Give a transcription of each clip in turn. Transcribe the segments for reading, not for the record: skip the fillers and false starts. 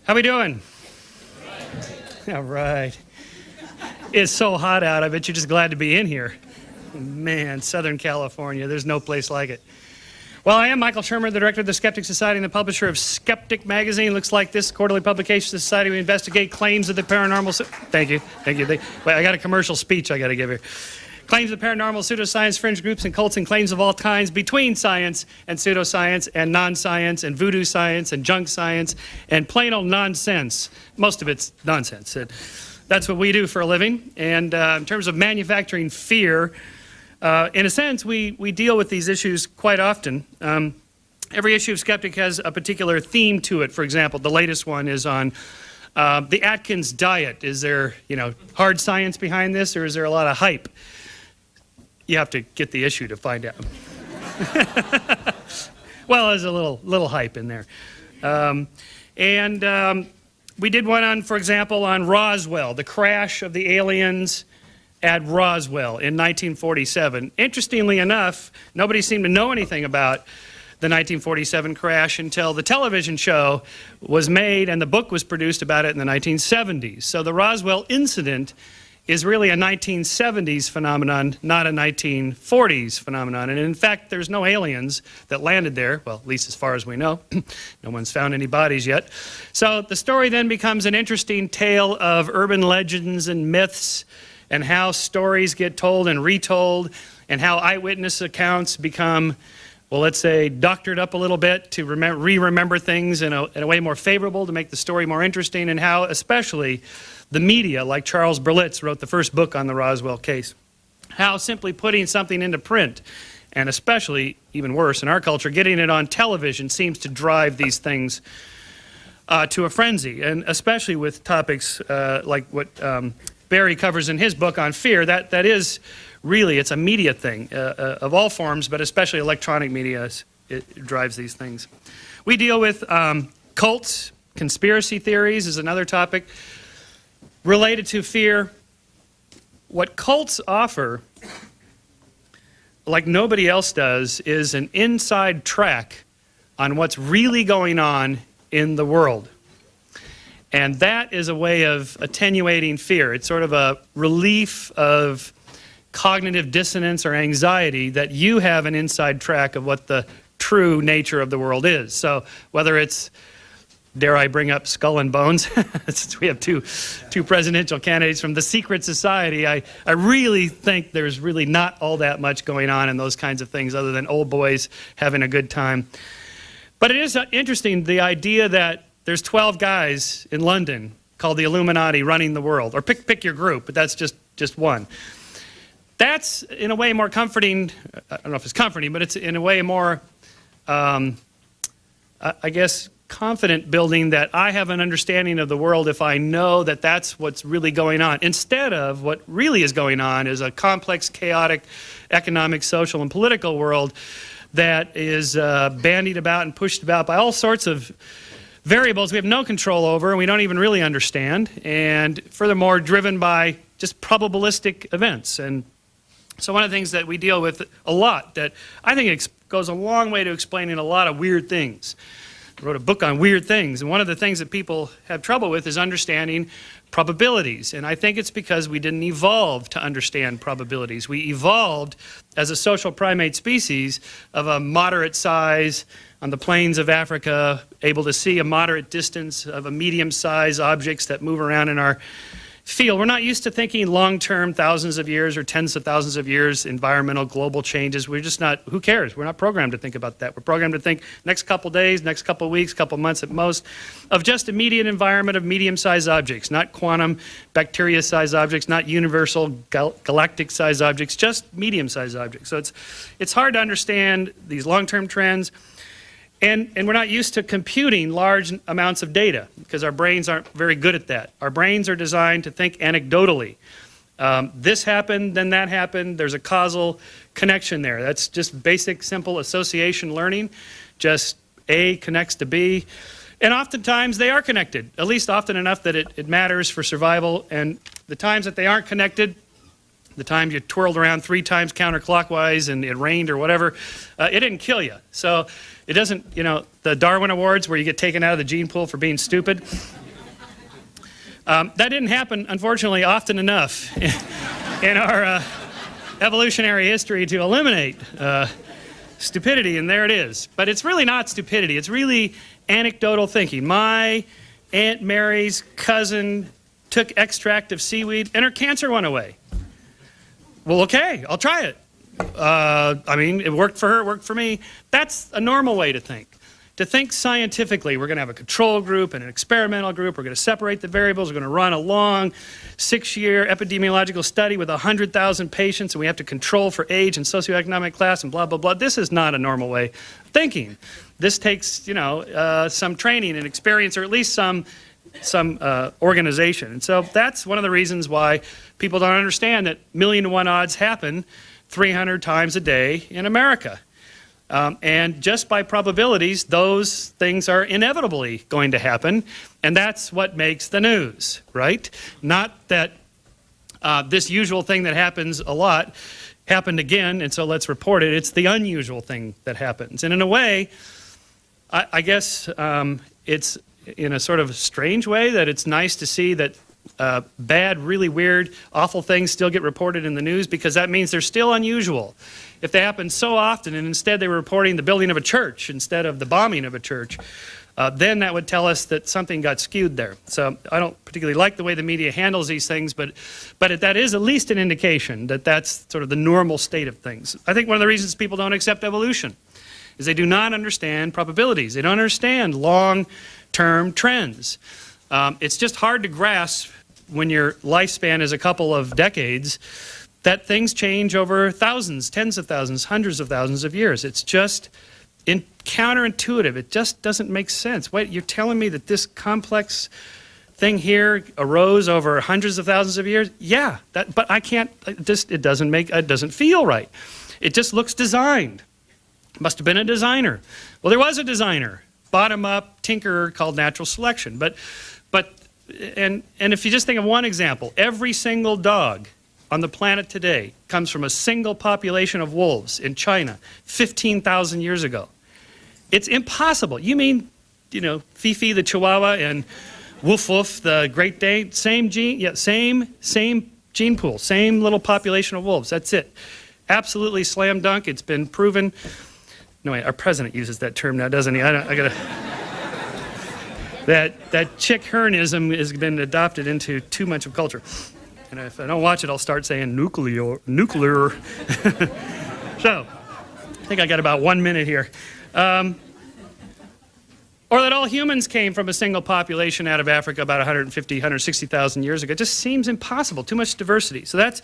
How we doing? All right. It's so hot out. I bet you're just glad to be in here. Man, Southern California, there's no place like it. Well, I am Michael Shermer, the director of the Skeptic Society and the publisher of Skeptic Magazine. Looks like this quarterly publication of the society. We investigate claims of the paranormal. Thank you. Wait, I got a commercial speech I got to give here. Claims of paranormal, pseudoscience, fringe groups, and cults, and claims of all kinds between science and pseudoscience and non-science and voodoo science and junk science and plain old nonsense. Most of it's nonsense. That's what we do for a living. And in terms of manufacturing fear, in a sense, we deal with these issues quite often. Every issue of Skeptic has a particular theme to it. For example, the latest one is on the Atkins diet. Is there, hard science behind this, or is there a lot of hype? You have to get the issue to find out. Well, there's a little hype in there. We did one on, for example, on Roswell, the crash of the aliens at Roswell in 1947. Interestingly enough, nobody seemed to know anything about the 1947 crash until the television show was made and the book was produced about it in the 1970s. So the Roswell incident is really a 1970s phenomenon, not a 1940s phenomenon. And in fact, there's no aliens that landed there, well, at least as far as we know. No one's found any bodies yet. So the story then becomes an interesting tale of urban legends and myths and how stories get told and retold and how eyewitness accounts become, well, let's say, doctored up a little bit to re-remember things in a way more favorable to make the story more interesting, and how especially the media, like Charles Berlitz, wrote the first book on the Roswell case. How simply putting something into print, and especially, even worse, in our culture, getting it on television seems to drive these things to a frenzy. And especially with topics like what Barry covers in his book on fear, that is really, it's a media thing of all forms, but especially electronic media, it drives these things. We deal with cults, conspiracy theories is another topic related to fear. What cults offer, like nobody else does, is an inside track on what's really going on in the world. And that is a way of attenuating fear. It's sort of a relief of cognitive dissonance or anxiety that you have an inside track of what the true nature of the world is. So whether it's, dare I bring up Skull and Bones, since we have two presidential candidates from the secret society, I really think there's really not all that much going on in those kinds of things other than old boys having a good time. But it is interesting, the idea that there's 12 guys in London called the Illuminati running the world, or pick your group, but that's just one. That's in a way more comforting. I don't know if it's comforting, but it's in a way more, I guess, confident building that I have an understanding of the world if I know that that's what's really going on, instead of what really is going on is a complex, chaotic economic, social, and political world that is bandied about and pushed about by all sorts of variables we have no control over and we don't even really understand, and furthermore driven by just probabilistic events. And so one of the things that we deal with a lot that I think goes a long way to explaining a lot of weird things. I wrote a book on weird things, and one of the things that people have trouble with is understanding probabilities. And I think it's because we didn't evolve to understand probabilities. We evolved as a social primate species of a moderate size on the plains of Africa, able to see a moderate distance of a medium-sized objects that move around in our field. We're not used to thinking long-term, thousands of years or tens of thousands of years, environmental, global changes. We're just not, who cares? We're not programmed to think about that. We're programmed to think next couple days, next couple weeks, couple months at most, of just immediate environment of medium-sized objects, not quantum, bacteria-sized objects, not universal, galactic-sized objects, just medium-sized objects. So it's hard to understand these long-term trends. And we're not used to computing large amounts of data because our brains aren't very good at that. Our brains are designed to think anecdotally. This happened, then that happened. There's a causal connection there. That's just basic, simple association learning. Just A connects to B. And oftentimes they are connected, at least often enough that it matters for survival. And the times that they aren't connected, the time you twirled around 3 times counterclockwise and it rained or whatever, it didn't kill you. So it doesn't, you know, the Darwin Awards where you get taken out of the gene pool for being stupid, that didn't happen, unfortunately, often enough in our evolutionary history to eliminate stupidity, and there it is. But it's really not stupidity. It's really anecdotal thinking. My Aunt Mary's cousin took extract of seaweed and her cancer went away. Well, okay, I'll try it. I mean, it worked for her, it worked for me. That's a normal way to think. To think scientifically, we're going to have a control group and an experimental group. We're going to separate the variables. We're going to run a long 6-year epidemiological study with 100,000 patients, and we have to control for age and socioeconomic class and blah, blah, blah. This is not a normal way of thinking. This takes, you know, some training and experience, or at least some organization. And so that's one of the reasons why people don't understand that 1,000,000 to 1 odds happen 300 times a day in America. And just by probabilities, those things are inevitably going to happen, and that's what makes the news, right? Not that this usual thing that happens a lot happened again, and so let's report it. It's the unusual thing that happens. And in a way, I guess it's in a sort of strange way that it's nice to see that bad, really weird, awful things still get reported in the news, because that means they're still unusual. If they happen so often and instead they were reporting the building of a church instead of the bombing of a church, then that would tell us that something got skewed there. So I don't particularly like the way the media handles these things, but that is at least an indication that that's sort of the normal state of things. I think one of the reasons people don't accept evolution is they do not understand probabilities. They don't understand long-term trends. It's just hard to grasp when your lifespan is a couple of decades that things change over thousands, tens of thousands, hundreds of thousands of years. It's just counterintuitive. It just doesn't make sense. Wait, you're telling me that this complex thing here arose over hundreds of thousands of years? Yeah, but I can't, it doesn't feel right. It just looks designed. Must have been a designer. Well, there was a designer, bottom-up tinkerer called natural selection. But if you just think of one example, every single dog on the planet today comes from a single population of wolves in China 15,000 years ago. It's impossible. You mean, you know, Fifi the Chihuahua and Woof Woof the Great Dane, same gene, yeah, same gene pool, same little population of wolves. That's it. Absolutely slam dunk. It's been proven. No, wait, our president uses that term now, doesn't he? I gotta. That chick hernism has been adopted into too much of culture. And if I don't watch it, I'll start saying nuclear. So, I think I got about 1 minute here. Or that all humans came from a single population out of Africa about 150, 160,000 years ago. It just seems impossible, too much diversity. So that's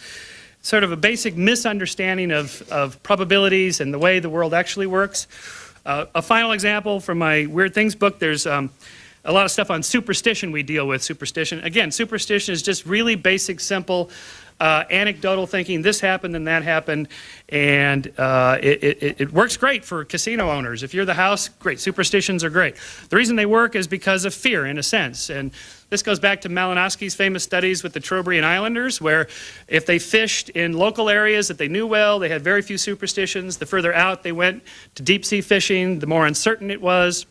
sort of a basic misunderstanding of probabilities and the way the world actually works. A final example from my Weird Things book, there's a lot of stuff on superstition we deal with. Superstition. Again, superstition is just really basic, simple, anecdotal thinking. This happened and that happened. And it works great for casino owners. If you're the house, great. Superstitions are great. The reason they work is because of fear, in a sense. And this goes back to Malinowski's famous studies with the Trobriand Islanders, where if they fished in local areas that they knew well, they had very few superstitions. The further out they went to deep-sea fishing, the more uncertain it was.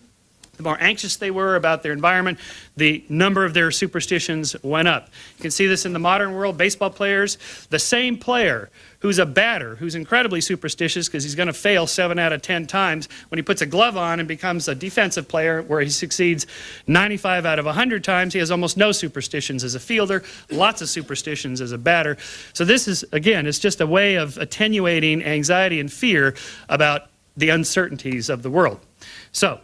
The more anxious they were about their environment, the number of their superstitions went up. You can see this in the modern world. Baseball players, the same player who's a batter, who's incredibly superstitious because he's going to fail 7 out of 10 times, when he puts a glove on and becomes a defensive player where he succeeds 95 out of 100 times, he has almost no superstitions as a fielder, lots of superstitions as a batter. So this is, again, it's just a way of attenuating anxiety and fear about the uncertainties of the world. So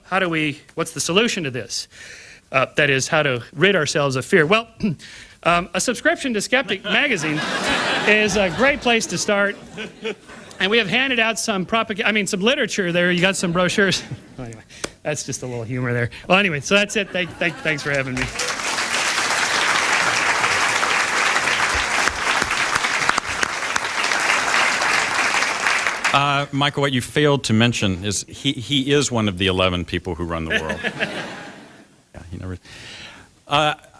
what's the solution to this? That is, how to rid ourselves of fear. Well, a subscription to Skeptic Magazine is a great place to start. And we have handed out some literature there. You got some brochures. Well, anyway, that's just a little humor there. Well, anyway, so that's it. Thanks for having me. Michael, what you failed to mention is he is one of the 11 people who run the world. Yeah, he never.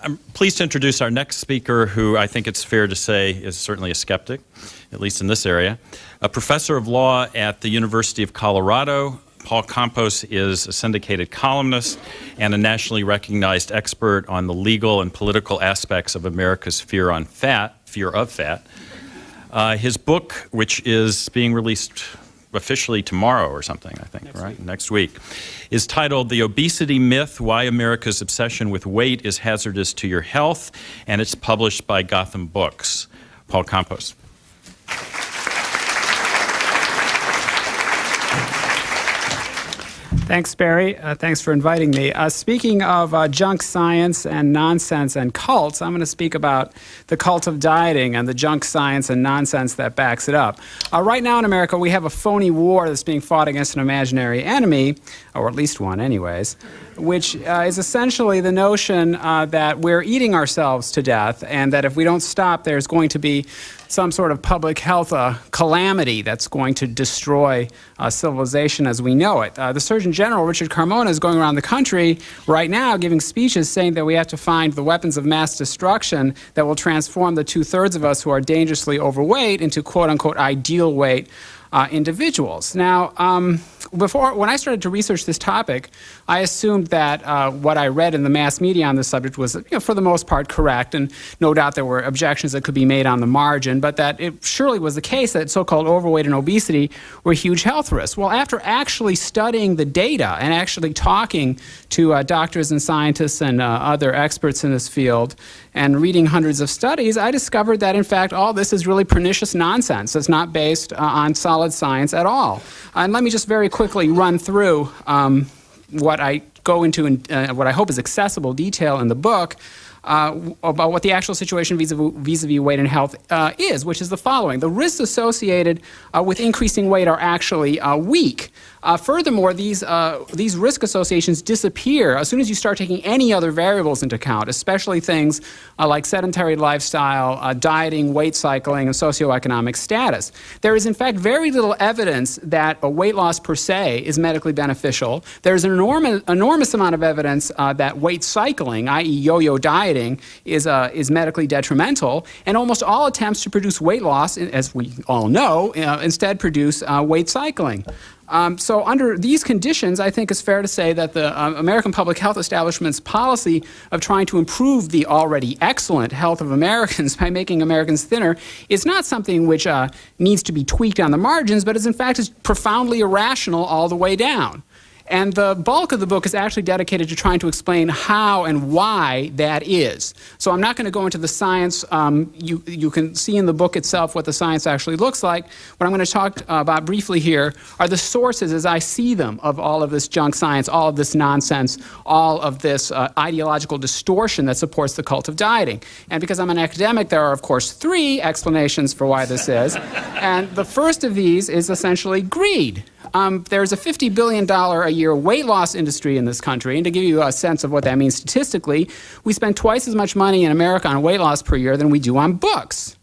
I'm pleased to introduce our next speaker, who I think it's fair to say is certainly a skeptic, at least in this area. A professor of law at the University of Colorado, Paul Campos is a syndicated columnist and a nationally recognized expert on the legal and political aspects of America's fear of fat. His book, which is being released officially tomorrow or something, I think, next week, is titled The Obesity Myth, Why America's Obsession with Weight is Hazardous to Your Health, and it's published by Gotham Books. Paul Campos. Thanks, Barry. Thanks for inviting me. Speaking of junk science and nonsense and cults, I'm going to speak about the cult of dieting and the junk science and nonsense that backs it up. Right now in America, we have a phony war that's being fought against an imaginary enemy, or at least one anyways, which is essentially the notion that we're eating ourselves to death and that if we don't stop, there's going to be some sort of public health calamity that's going to destroy civilization as we know it. The Surgeon General, Richard Carmona, is going around the country right now giving speeches saying that we have to find the weapons of mass destruction that will transform the two-thirds of us who are dangerously overweight into quote-unquote ideal weight individuals. Now, when I started to research this topic, I assumed that what I read in the mass media on this subject was, for the most part, correct, and no doubt there were objections that could be made on the margin, but that it surely was the case that so-called overweight and obesity were huge health risks. Well, after actually studying the data and actually talking to doctors and scientists and other experts in this field and reading hundreds of studies, I discovered that, in fact, all this is really pernicious nonsense. It's not based on solid science at all. And let me just very quickly run through what I go into in what I hope is accessible detail in the book about what the actual situation vis-a-vis weight and health is, which is the following. The risks associated with increasing weight are actually weak. Furthermore, these risk associations disappear as soon as you start taking any other variables into account, especially things like sedentary lifestyle, dieting, weight cycling, and socioeconomic status. There is, in fact, very little evidence that a weight loss per se is medically beneficial. There's an enormous amount of evidence that weight cycling, i.e. yo-yo dieting, is medically detrimental, and almost all attempts to produce weight loss, as we all know, instead produce weight cycling. So under these conditions, I think it's fair to say that the American public health establishment's policy of trying to improve the already excellent health of Americans by making Americans thinner is not something which needs to be tweaked on the margins, but is in fact is profoundly irrational all the way down. And the bulk of the book is actually dedicated to trying to explain how and why that is. So I'm not going to go into the science. You can see in the book itself what the science actually looks like. What I'm going to talk about briefly here are the sources as I see them of all of this junk science, all of this nonsense, all of this ideological distortion that supports the cult of dieting. And because I'm an academic, there are, of course, 3 explanations for why this is. And the first of these is essentially greed. There's a $50 billion a year weight loss industry in this country, and to give you a sense of what that means statistically, we spend twice as much money in America on weight loss per year than we do on books.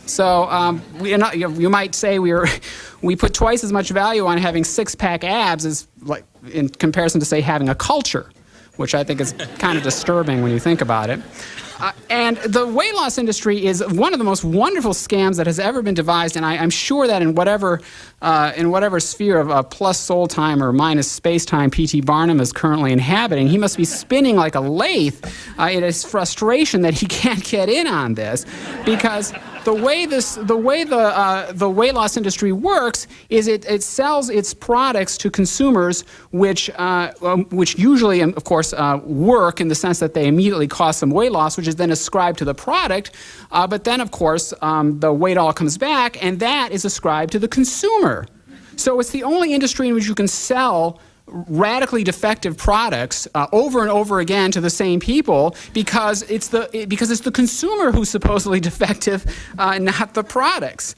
So you might say we put twice as much value on having six-pack abs as in comparison to, say, having a culture, which I think is kind of disturbing when you think about it. And the weight loss industry is one of the most wonderful scams that has ever been devised, and I'm sure that in whatever sphere of plus soul time or minus space time P.T. Barnum is currently inhabiting, he must be spinning like a lathe in his frustration that he can't get in on this, because the way the weight loss industry works is it sells its products to consumers, which usually, of course, work in the sense that they immediately cause some weight loss, which is then ascribed to the product. But then, of course, the weight all comes back, and that is ascribed to the consumer. So it's the only industry in which you can sell radically defective products over and over again to the same people because it's the consumer who's supposedly defective, not the products.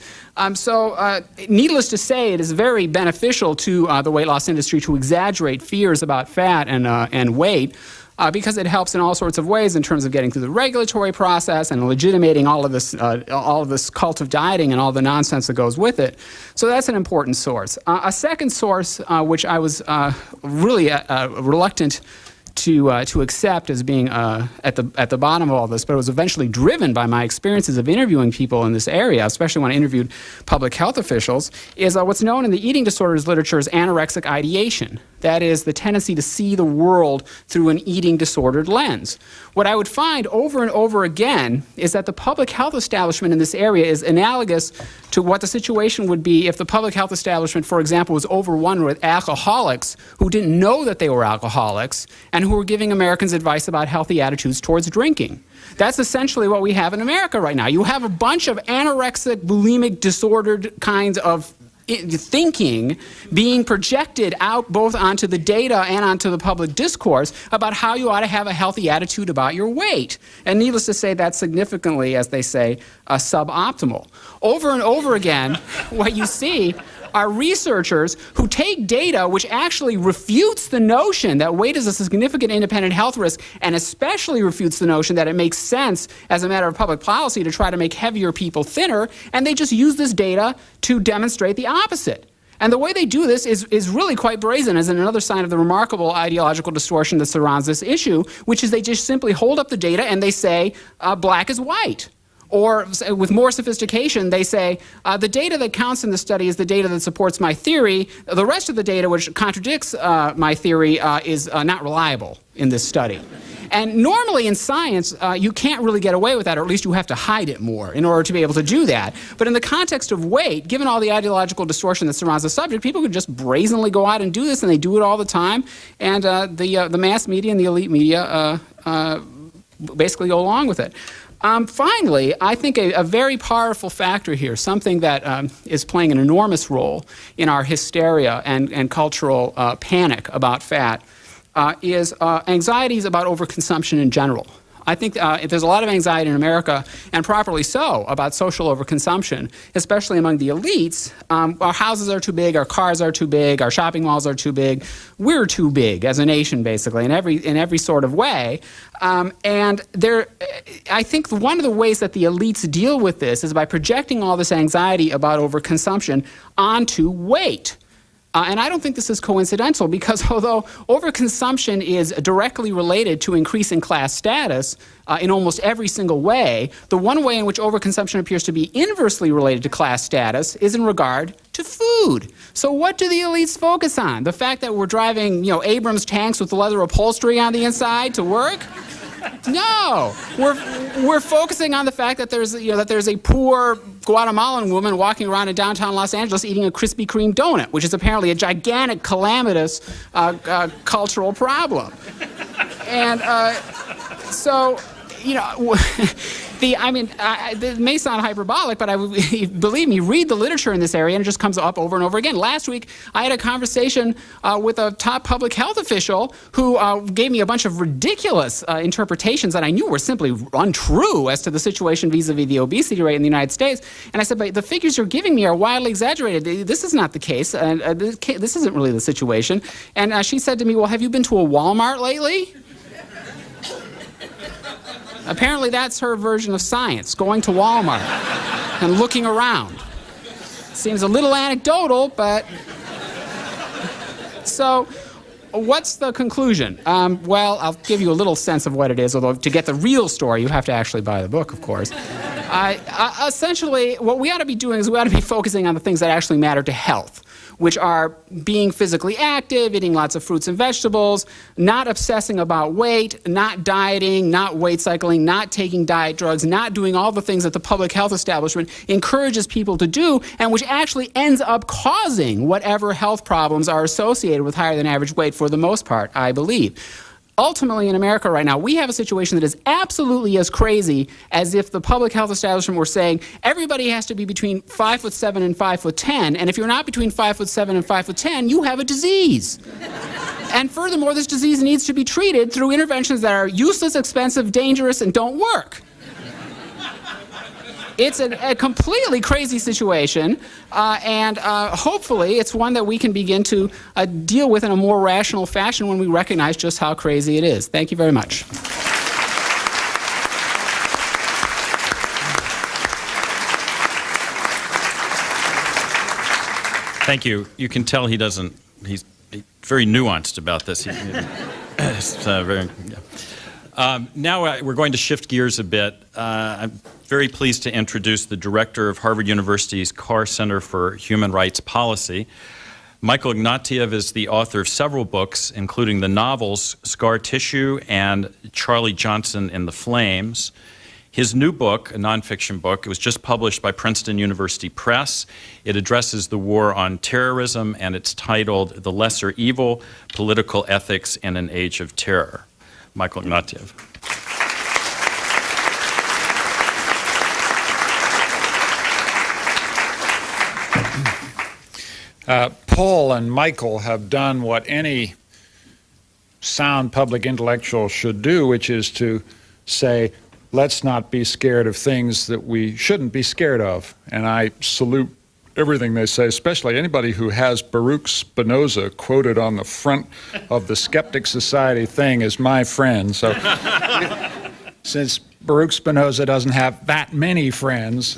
So needless to say, it is very beneficial to the weight loss industry to exaggerate fears about fat and weight. Because it helps in all sorts of ways in terms of getting through the regulatory process and legitimating all of this cult of dieting and all the nonsense that goes with it. So that's an important source. A second source, which I was really reluctant to accept as being at the bottom of all this, but it was eventually driven by my experiences of interviewing people in this area, especially when I interviewed public health officials, is what's known in the eating disorders literature as anorexic ideation. That is, the tendency to see the world through an eating disordered lens. What I would find over and over again is that the public health establishment in this area is analogous to what the situation would be if the public health establishment, for example, was overrun with alcoholics who didn't know that they were alcoholics and who were giving Americans advice about healthy attitudes towards drinking. That's essentially what we have in America right now. You have a bunch of anorexic, bulimic, disordered kinds of thinking being projected out both onto the data and onto the public discourse about how you ought to have a healthy attitude about your weight. And needless to say, that's significantly, as they say, suboptimal. Over and over again, what you see are researchers who take data which actually refutes the notion that weight is a significant independent health risk, and especially refutes the notion that it makes sense as a matter of public policy to try to make heavier people thinner, and they just use this data to demonstrate the opposite. And the way they do this is really quite brazen, as another sign of the remarkable ideological distortion that surrounds this issue, which is they just simply hold up the data and they say black is white. Or with more sophistication, they say, the data that counts in the study is the data that supports my theory. The rest of the data which contradicts my theory is not reliable in this study. And normally in science, you can't really get away with that, or at least you have to hide it more in order to be able to do that. But in the context of weight, given all the ideological distortion that surrounds the subject, people can just brazenly go out and do this, and they do it all the time. And the mass media and the elite media basically go along with it. Finally, I think a very powerful factor here, something that is playing an enormous role in our hysteria and cultural panic about fat, is anxieties about overconsumption in general. I think there's a lot of anxiety in America, and properly so, about social overconsumption, especially among the elites. Our houses are too big, our cars are too big, our shopping malls are too big. We're too big as a nation, basically, in every sort of way. And I think one of the ways that the elites deal with this is by projecting all this anxiety about overconsumption onto weight. And I don't think this is coincidental, because although overconsumption is directly related to increasing class status in almost every single way, the one way in which overconsumption appears to be inversely related to class status is in regard to food. So what do the elites focus on? The fact that we're driving, Abrams tanks with leather upholstery on the inside to work? No, we're focusing on the fact that there's a poor Guatemalan woman walking around in downtown Los Angeles eating a Krispy Kreme donut, which is apparently a gigantic, calamitous cultural problem. And so, it may sound hyperbolic, but believe me, read the literature in this area, and it just comes up over and over again. Last week, I had a conversation with a top public health official who gave me a bunch of ridiculous interpretations that I knew were simply untrue as to the situation vis-a-vis the obesity rate in the United States. And I said, but the figures you're giving me are wildly exaggerated. This is not the case. This isn't really the situation. And she said to me, well, have you been to a Walmart lately? Apparently that's her version of science, going to Walmart and looking around. Seems a little anecdotal, but... So, what's the conclusion? Well, I'll give you a little sense of what it is, although to get the real story, you have to actually buy the book, of course. Essentially, what we ought to be doing is we ought to be focusing on the things that actually matter to health, which are being physically active, eating lots of fruits and vegetables, not obsessing about weight, not dieting, not weight cycling, not taking diet drugs, not doing all the things that the public health establishment encourages people to do, and which actually ends up causing whatever health problems are associated with higher than average weight for the most part, I believe. Ultimately, in America right now, we have a situation that is absolutely as crazy as if the public health establishment were saying everybody has to be between 5'7" and 5'10", and if you're not between 5'7" and 5'10", you have a disease. And furthermore, this disease needs to be treated through interventions that are useless, expensive, dangerous, and don't work. It's a completely crazy situation, and hopefully it's one that we can begin to deal with in a more rational fashion when we recognize just how crazy it is. Thank you very much. Thank you. You can tell he's very nuanced about this. Now we're going to shift gears a bit. I'm very pleased to introduce the director of Harvard University's Carr Center for Human Rights Policy. Michael Ignatiev is the author of several books, including the novels Scar Tissue and Charlie Johnson in the Flames. His new book, a nonfiction book, it was just published by Princeton University Press. It addresses the war on terrorism, and it's titled The Lesser Evil, Political Ethics in an Age of Terror. Michael Ignatiev. Paul and Michael have done what any sound public intellectual should do, which is to say, let's not be scared of things that we shouldn't be scared of. And I salute everything they say, especially anybody who has Baruch Spinoza quoted on the front of the Skeptic Society thing as my friend. So since Baruch Spinoza doesn't have that many friends,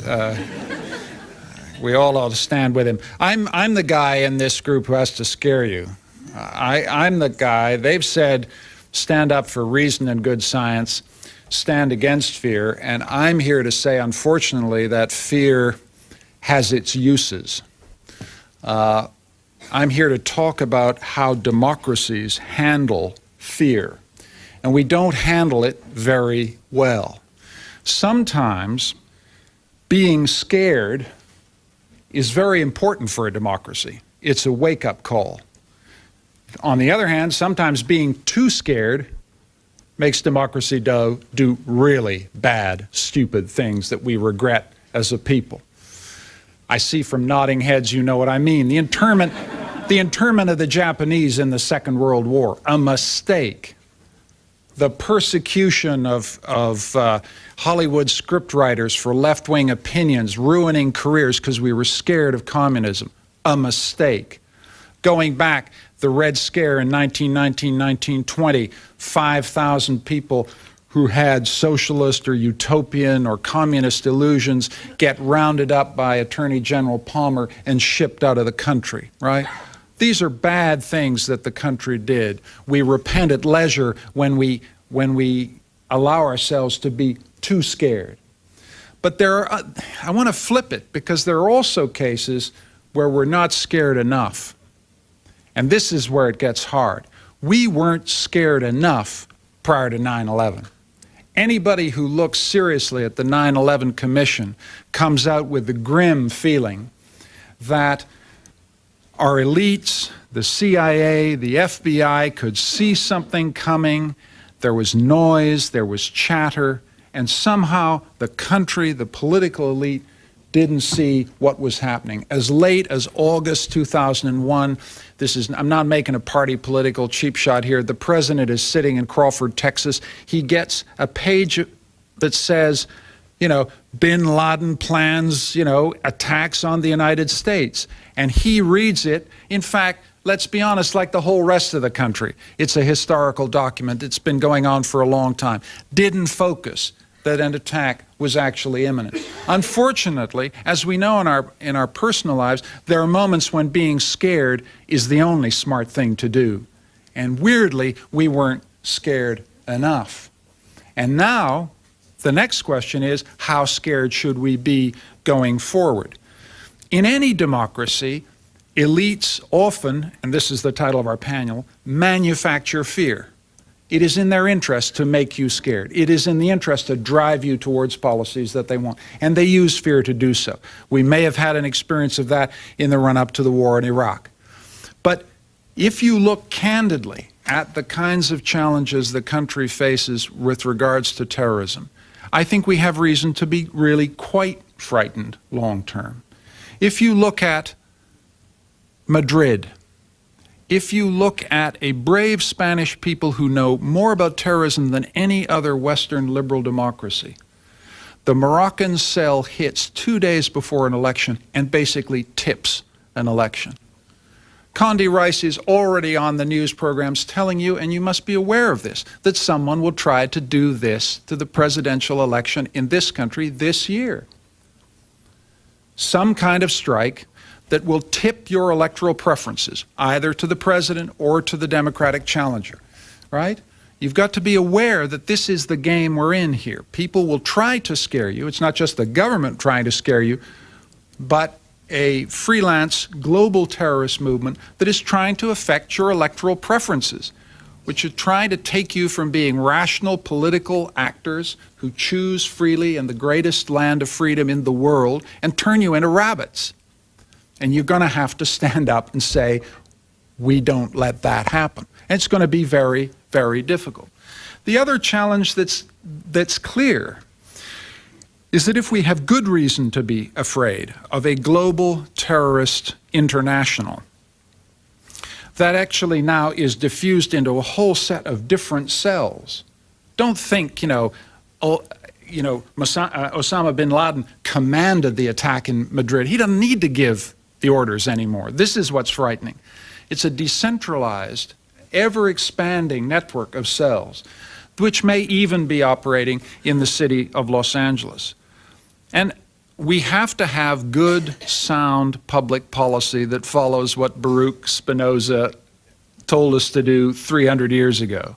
we all ought to stand with him. I'm the guy in this group who has to scare you. I'm the guy, they've said, stand up for reason and good science, stand against fear, and I'm here to say, unfortunately, that fear has its uses. I'm here to talk about how democracies handle fear, and we don't handle it very well. Sometimes being scared is very important for a democracy. It's a wake-up call. On the other hand, sometimes being too scared makes democracy do really bad, stupid things that we regret as a people. I see from nodding heads you know what I mean. The internment of the Japanese in the Second World War, a mistake. The persecution of Hollywood scriptwriters for left-wing opinions, ruining careers because we were scared of communism, a mistake. Going back, the Red Scare in 1919, 1920, 5,000 people who had socialist or utopian or communist illusions get rounded up by Attorney General Palmer and shipped out of the country, right? These are bad things that the country did. We repent at leisure when we allow ourselves to be too scared. But I want to flip it, because there are also cases where we're not scared enough. And this is where it gets hard. We weren't scared enough prior to 9/11. Anybody who looks seriously at the 9/11 Commission comes out with the grim feeling that our elites, the CIA, the FBI could see something coming. There was noise, there was chatter, and somehow the country, the political elite, didn't see what was happening. As late as August 2001, I'm not making a party political cheap shot here. The president is sitting in Crawford, Texas. He gets a page that says, bin Laden plans, attacks on the United States. And he reads it. In fact, let's be honest, like the whole rest of the country, it's a historical document. It's been going on for a long time. Didn't focus that an attack was actually imminent. Unfortunately, as we know in our personal lives, there are moments when being scared is the only smart thing to do. And weirdly, we weren't scared enough. And now, the next question is, how scared should we be going forward? In any democracy, elites often, and this is the title of our panel, manufacture fear. It is in their interest to make you scared. It is in the interest to drive you towards policies that they want. And they use fear to do so. We may have had an experience of that in the run-up to the war in Iraq. But if you look candidly at the kinds of challenges the country faces with regards to terrorism, I think we have reason to be really quite frightened long term. If you look at Madrid, if you look at a brave Spanish people who know more about terrorism than any other Western liberal democracy, the Moroccan cell hits 2 days before an election and basically tips an election. Condi Rice is already on the news programs telling you, and you must be aware of this, that someone will try to do this to the presidential election in this country this year. Some kind of strike that will tip your electoral preferences, either to the president or to the Democratic challenger. right? You've got to be aware that this is the game we're in here. People will try to scare you. It's not just the government trying to scare you, but a freelance global terrorist movement that is trying to affect your electoral preferences, which are trying to take you from being rational political actors who choose freely in the greatest land of freedom in the world and turn you into rabbits. And you're going to have to stand up and say, we don't let that happen. And it's going to be very, very difficult. The other challenge that's clear is that if we have good reason to be afraid of a global terrorist international, that actually now is diffused into a whole set of different cells. Don't think, Osama bin Laden commanded the attack in Madrid. He doesn't need to give the orders anymore. This is what's frightening. It's a decentralized, ever-expanding network of cells, which may even be operating in the city of Los Angeles. And we have to have good, sound public policy that follows what Baruch Spinoza told us to do 300 years ago.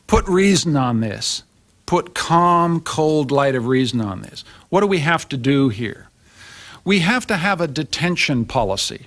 Put reason on this. Put calm, cold light of reason on this. What do we have to do here? We have to have a detention policy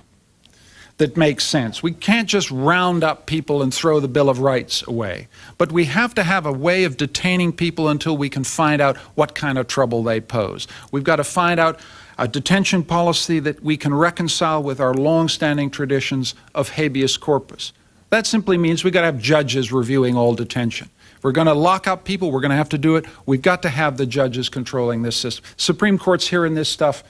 that makes sense. We can't just round up people and throw the Bill of Rights away. But we have to have a way of detaining people until we can find out what kind of trouble they pose. We've got to find out a detention policy that we can reconcile with our long-standing traditions of habeas corpus. That simply means we've got to have judges reviewing all detention. If we're going to lock up people, we're going to have to do it. We've got to have the judges controlling this system. Supreme Court's hearing this stuff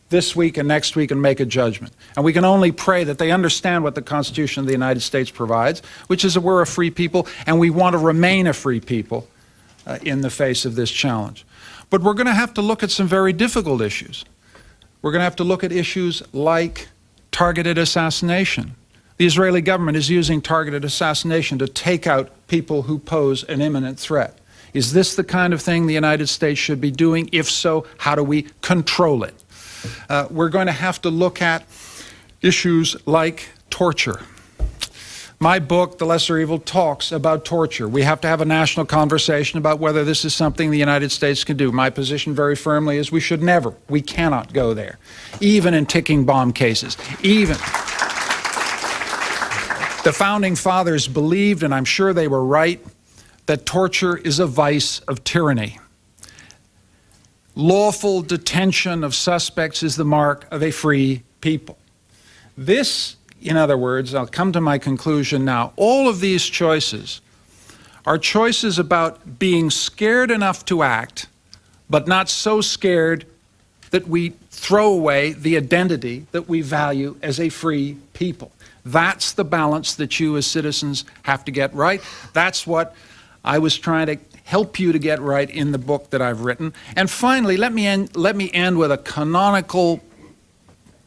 this week and next week and make a judgment. And we can only pray that they understand what the Constitution of the United States provides, which is that we're a free people and we want to remain a free people in the face of this challenge. But we're going to have to look at some very difficult issues. We're going to have to look at issues like targeted assassination. The Israeli government is using targeted assassination to take out people who pose an imminent threat. Is this the kind of thing the United States should be doing? If so, how do we control it? We're going to have to look at issues like torture. My book, The Lesser Evil, talks about torture. We have to have a national conversation about whether this is something the United States can do. My position very firmly is we should never, we cannot go there, even in ticking bomb cases, even. The Founding Fathers believed, and I'm sure they were right, that torture is a vice of tyranny. Lawful detention of suspects is the mark of a free people. This, in other words, I'll come to my conclusion now, all of these choices are choices about being scared enough to act, but not so scared that we throw away the identity that we value as a free people. That's the balance that you as citizens have to get right. That's what I was trying to help you to get right in the book that I've written. And finally, let me end with a canonical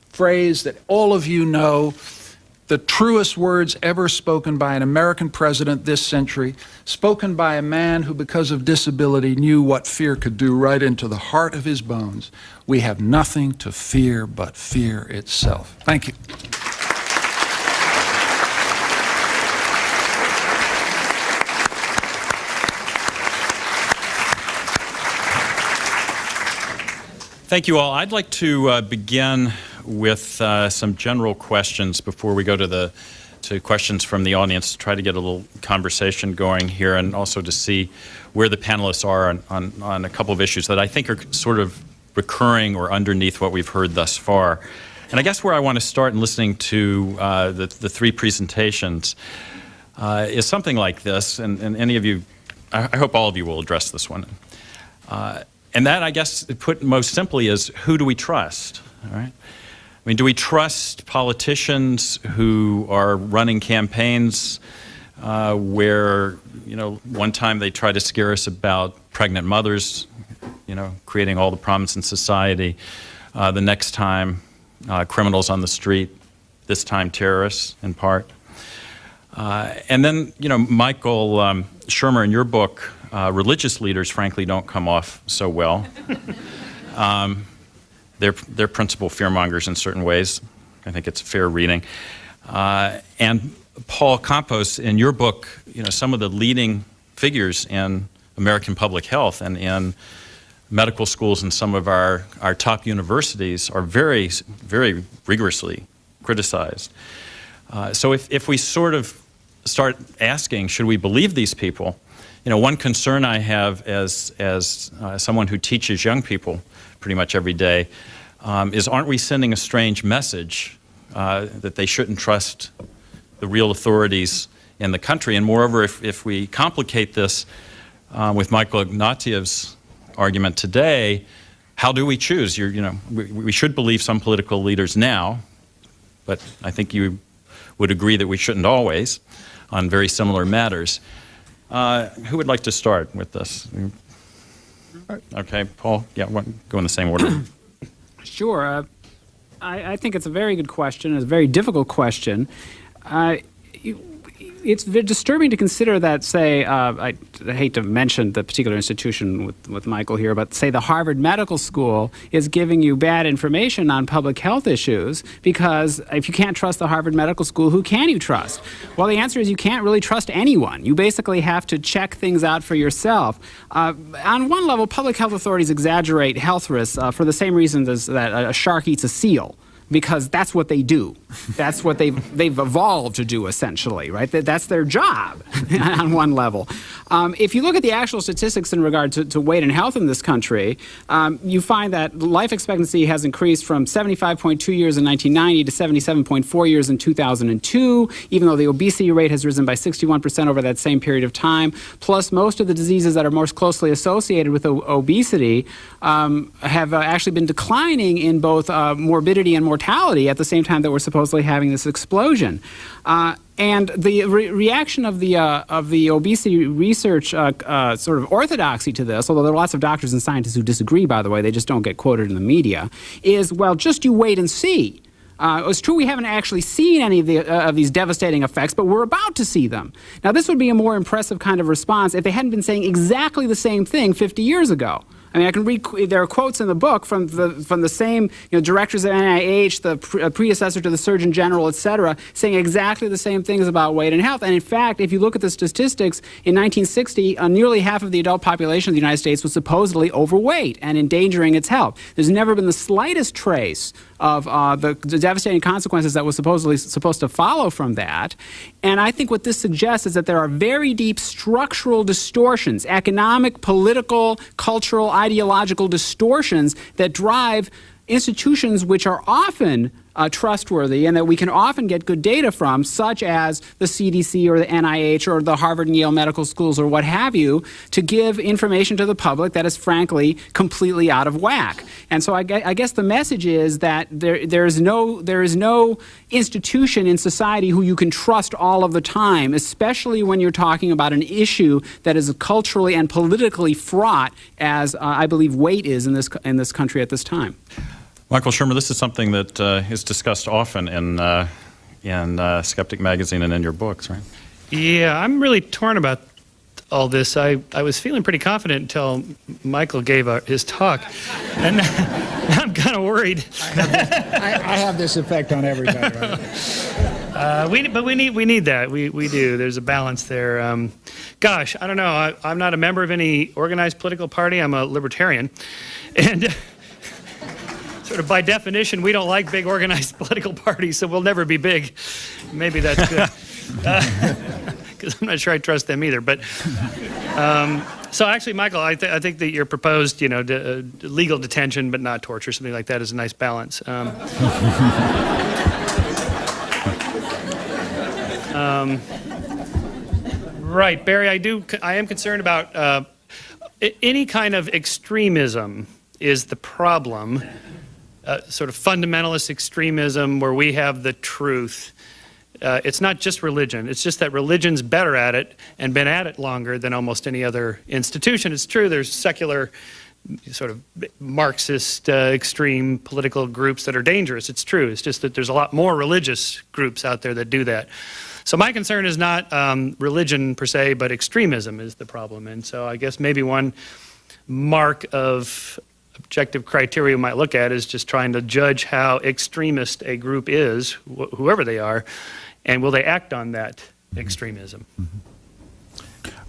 phrase that all of you know, the truest words ever spoken by an American president this century, spoken by a man who, because of disability, knew what fear could do right into the heart of his bones. We have nothing to fear but fear itself. Thank you. Thank you all. I'd like to begin with some general questions before we go to questions from the audience, to try to get a little conversation going here, and also to see where the panelists are on a couple of issues that I think are sort of recurring or underneath what we've heard thus far. And I guess where I want to start in listening to the three presentations is something like this, and any of you, I hope all of you will address this one. And that, I guess, put most simply, is who do we trust? All right? I mean, do we trust politicians who are running campaigns where, one time they try to scare us about pregnant mothers, creating all the problems in society. The next time, criminals on the street, this time terrorists, in part. And then, Michael Shermer, in your book, religious leaders, frankly, don't come off so well. They're principal fearmongers in certain ways. I think it's a fair reading. And Paul Campos, in your book, some of the leading figures in American public health and in medical schools and some of our top universities are very, very rigorously criticized. So if we sort of start asking, should we believe these people? One concern I have as someone who teaches young people pretty much every day is, aren't we sending a strange message that they shouldn't trust the real authorities in the country? And moreover, if we complicate this with Michael Ignatiev's argument today, how do we choose? We should believe some political leaders now, but I think you would agree that we shouldn't always on very similar matters. Who would like to start with this? Okay, Paul, go in the same order. Sure. I think it's a very good question. It's a very difficult question. It's disturbing to consider that, say, I hate to mention the particular institution with Michael here, but say the Harvard Medical School is giving you bad information on public health issues, because if you can't trust the Harvard Medical School, who can you trust? Well, the answer is you can't really trust anyone. You basically have to check things out for yourself. On one level, public health authorities exaggerate health risks for the same reason as that a shark eats a seal, because that's what they do. That's what they've evolved to do, essentially, right? That's their job on one level. If you look at the actual statistics in regard to weight and health in this country, you find that life expectancy has increased from 75.2 years in 1990 to 77.4 years in 2002, even though the obesity rate has risen by 61% over that same period of time. Plus, most of the diseases that are most closely associated with obesity have actually been declining in both morbidity and mortality at the same time that we're supposedly having this explosion. And the reaction of the obesity research sort of orthodoxy to this, although there are lots of doctors and scientists who disagree, by the way, they just don't get quoted in the media, is, well, just you wait and see. It's true we haven't actually seen any of these devastating effects, but we're about to see them. Now, this would be a more impressive kind of response if they hadn't been saying exactly the same thing 50 years ago. I mean, I can read. There are quotes in the book from the same directors at NIH, the predecessor to the Surgeon General, et cetera, saying exactly the same things about weight and health. And in fact, if you look at the statistics, in 1960, nearly half of the adult population of the United States was supposedly overweight and endangering its health. There's never been the slightest trace of the devastating consequences that was supposed to follow from that. And I think what this suggests is that there are very deep structural distortions, economic, political, cultural, ideological distortions that drive institutions which are often trustworthy and that we can often get good data from, such as the CDC or the NIH or the Harvard and Yale medical schools or what have you, to give information to the public that is frankly completely out of whack. And so I guess the message is that there is no institution in society who you can trust all of the time, especially when you're talking about an issue that is culturally and politically fraught, as I believe weight is in this country at this time. Michael Shermer, this is something that is discussed often in Skeptic Magazine and in your books, right? Yeah, I'm really torn about all this. I was feeling pretty confident until Michael gave his talk, and I'm kind of worried. I have this effect on everybody. Right? But we need that. We do. There's a balance there. Gosh, I don't know. I'm not a member of any organized political party. I'm a libertarian, and sort of by definition, we don't like big organized political parties, so we'll never be big. Maybe that's good, because I'm not sure I trust them either. But so actually, Michael, I think that your proposed, legal detention but not torture, something like that, is a nice balance. Right, Barry, I am concerned about any kind of extremism is the problem. Sort of fundamentalist extremism where we have the truth. It's not just religion. It's just that religion's better at it and been at it longer than almost any other institution. It's true there's secular, sort of Marxist, extreme political groups that are dangerous. It's true. It's just that there's a lot more religious groups out there that do that. So my concern is not religion per se, but extremism is the problem. And so I guess maybe one mark of objective criteria we might look at is just trying to judge how extremist a group is, whoever they are, And will they act on that extremism?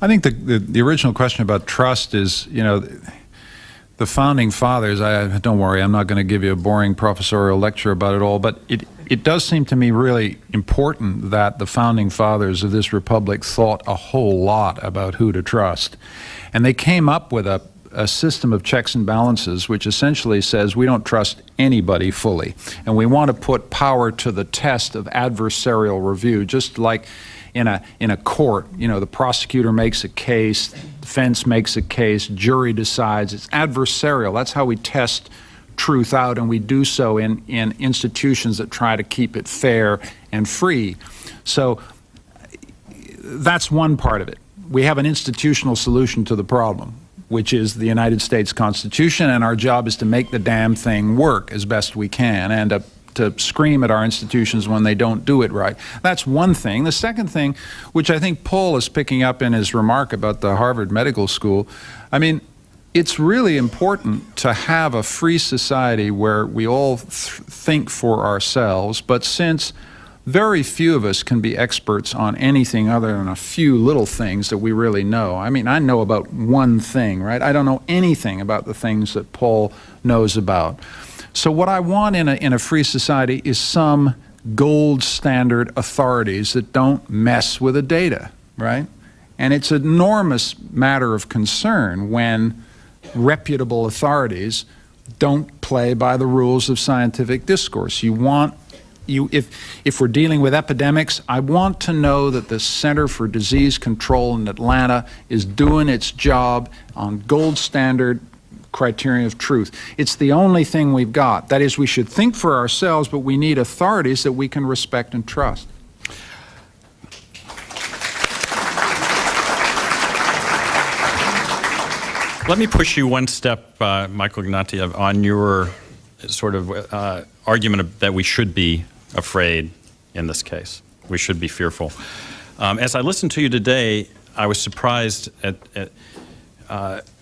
I think the original question about trust is, you know, the Founding Fathers, don't worry, I'm not going to give you a boring professorial lecture about it all, but it does seem to me really important that the Founding Fathers of this republic thought a whole lot about who to trust. And they came up with a system of checks and balances which essentially says we don't trust anybody fully. And we want to put power to the test of adversarial review, just like in a court. You know, the prosecutor makes a case, defense makes a case, jury decides. It's adversarial. That's how we test truth out, and we do so in institutions that try to keep it fair and free. So that's one part of it. We have an institutional solution to the problem, which is the United States Constitution, and our job is to make the damn thing work as best we can, and to scream at our institutions when they don't do it right. That's one thing. The second thing, which I think Paul is picking up in his remark about the Harvard Medical School, I mean, it's really important to have a free society where we all think for ourselves, but since very few of us can be experts on anything other than a few little things that we really know. I mean, I know about one thing, right? I don't know anything about the things that Paul knows about. So what I want in a free society is some gold standard authorities that don't mess with the data, right? And it's an enormous matter of concern when reputable authorities don't play by the rules of scientific discourse. If we're dealing with epidemics, I want to know that the Center for Disease Control in Atlanta is doing its job on gold standard criterion of truth. It's the only thing we've got. That is, we should think for ourselves, but we need authorities that we can respect and trust. Let me push you one step, Michael Ignatieff, on your sort of argument that we should be afraid in this case. We should be fearful. As I listened to you today, I was surprised at